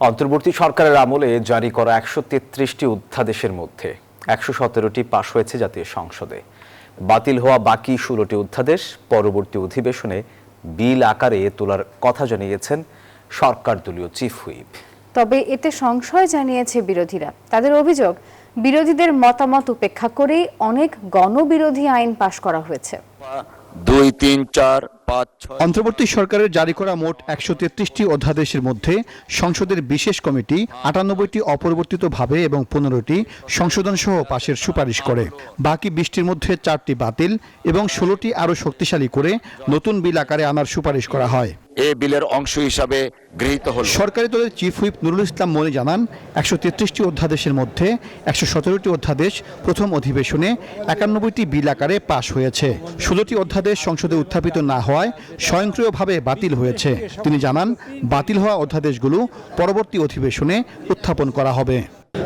অন্তর্বর্তী সরকারের আমলে জারি করা ১৩৩টি অধ্যাদেশের মধ্যে ১১৭টি পাশ হয়েছে জাতীয় সংসদে। বাতিল হওয়া বাকি ১৬টি অধ্যাদেশ পরবর্তী অধিবেশনে বিল আকারে তোলার কথা জানিয়েছেন সরকার দলীয় চিফ হুইপ। তবে এতে সংশয় জানিয়েছে বিরোধীরা। তাদের অভিযোগ, বিরোধীদের মতামত উপেক্ষা করেই অনেক গণবিরোধী আইন পাশ করা হয়েছে। ২, ৩, ৪, ৫, ৬ অন্তর্বর্তী সরকারের জারি করা মোট ১৩৩টি অধ্যাদেশের মধ্যে সংসদের বিশেষ কমিটি ৯৮টি অপরিবর্তিতভাবে এবং ১৫টি সংশোধন সহ পাশের সুপারিশ করে। বাকি ২০টির মধ্যে ৪টি বাতিল এবং ১৬টি আরও শক্তিশালী করে নতুন বিল আকারে আনার সুপারিশ করা হয়। এ বিলের অংশ হিসাবে গৃহীত হল। সরকারি দলের চিফ হুইপ নুরুল ইসলাম মনি জানান, ১৩৩টি অধ্যাদেশের মধ্যে ১১৭টি অধ্যাদেশ প্রথম অধিবেশনে ৯১টি বিল আকারে পাশ হয়েছে। ১৬টি অধ্যাদেশ সংসদে উত্থাপিত না হওয়ায় স্বয়ংক্রিয়ভাবে বাতিল হয়েছে। তিনি জানান, বাতিল হওয়া অধ্যাদেশগুলো পরবর্তী অধিবেশনে উত্থাপন করা হবে।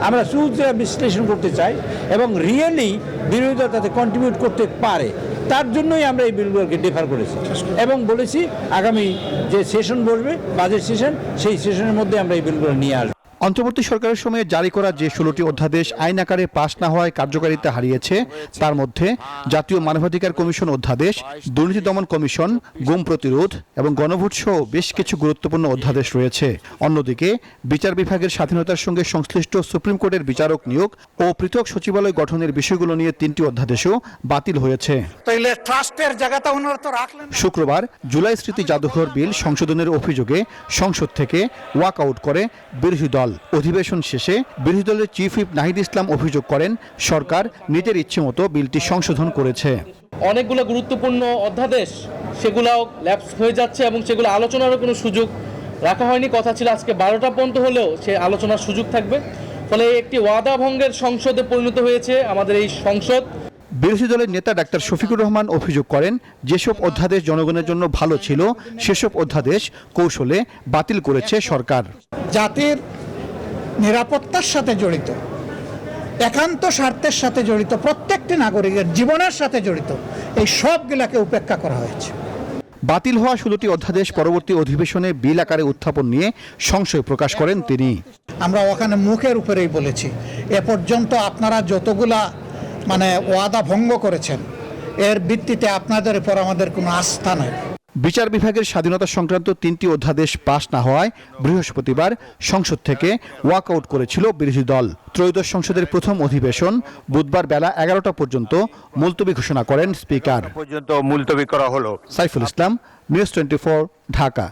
আমরা সুযোগ বিশ্লেষণ করতে চাই এবং রিয়েলি বিরোধীরা তাতে কন্ট্রিবিউট করতে পারে, তার জন্যই আমরা এই বিলগুলোকে ডিফার করেছি এবং বলেছি আগামী যে সেশন বসবে, বাজেট সেশন, সেই সেশনের মধ্যে আমরা এই বিলগুলো নিয়ে আসবো। অন্তর্বর্তী সরকারের সময়ে জারি করা যে ১৬টি অধ্যাদেশ আইন আকারে পাশ না হওয়ায় কার্যকারিতা হারিয়েছে, তার মধ্যে জাতীয় মানবাধিকার কমিশন অধ্যাদেশ, দুর্নীতি দমন কমিশন, গুম প্রতিরোধ এবং গণভোট সহ বেশ কিছু গুরুত্বপূর্ণ অধ্যাদেশ রয়েছে। অন্যদিকে বিচার বিভাগের স্বাধীনতার সঙ্গে সংশ্লিষ্ট সুপ্রিম কোর্টের বিচারক নিয়োগ ও পৃথক সচিবালয় গঠনের বিষয়গুলো নিয়ে ৩টি অধ্যাদেশও বাতিল হয়েছে। শুক্রবার জুলাই স্মৃতি জাদুঘর বিল সংশোধনের অভিযোগে সংসদ থেকে ওয়াক আউট করে বিরোধী দল। অধিবেশন শেষে বিরোধী দলের চিফ হুইপ নাহিদ ইসলাম অভিযোগ করেন, সরকার নিজের ইচ্ছে মতো বিলটি সংশোধন করেছে। অনেকগুলো গুরুত্বপূর্ণ অধ্যাদেশ সেগুলাও ল্যাপস হয়ে যাচ্ছে এবং সেগুলো আলোচনারও কোনো সুযোগ রাখা হয়নি। কথা ছিল আজকে ১২টা পর্যন্ত হলেও সে আলোচনার সুযোগ থাকবে। ফলে একটি ওয়াদা ভঙ্গের সংসদে পরিণত হয়েছে আমাদের এই সংসদ। বিরোধী দলের নেতা ডাক্তার শফিকুর রহমান অভিযোগ করেন, যেসব অধ্যাদেশ জনগণের জন্য ভালো ছিল সেসব অধ্যাদেশ কৌশলে বাতিল করেছে সরকার। জাতির নিরাপত্তার সাথে জড়িত, একান্ত স্বার্থের সাথে জড়িত, প্রত্যেকটি নাগরিকের জীবনের সাথে জড়িত, এই সবগুলাকে উপেক্ষা করা হয়েছে। বাতিল হওয়া ১৬টি অধ্যাদেশ পরবর্তী অধিবেশনে বিল আকারে উত্থাপন নিয়ে সংশয় প্রকাশ করেন তিনি। আমরা ওখানে মুখের উপরেই বলেছি, এ পর্যন্ত আপনারা যতগুলা ওয়াদা ভঙ্গ করেছেন, এর ভিত্তিতে আপনাদের উপর আমাদের কোনো আস্থা নাই। বিচার বিভাগের স্বাধীনতা সংক্রান্ত ৩টি অধ্যাদেশ পাশ না হওয়ায় বৃহস্পতিবার সংসদ থেকে ওয়াক আউট করেছিল বিরোধী দল। ত্রয়োদশ সংসদের প্রথম অধিবেশন বুধবার বেলা ১১টা পর্যন্ত মুলতবি ঘোষণা করেন স্পিকার। মুলতবি করা হলো। সাইফুল ইসলাম, নিউজ 24, ঢাকা।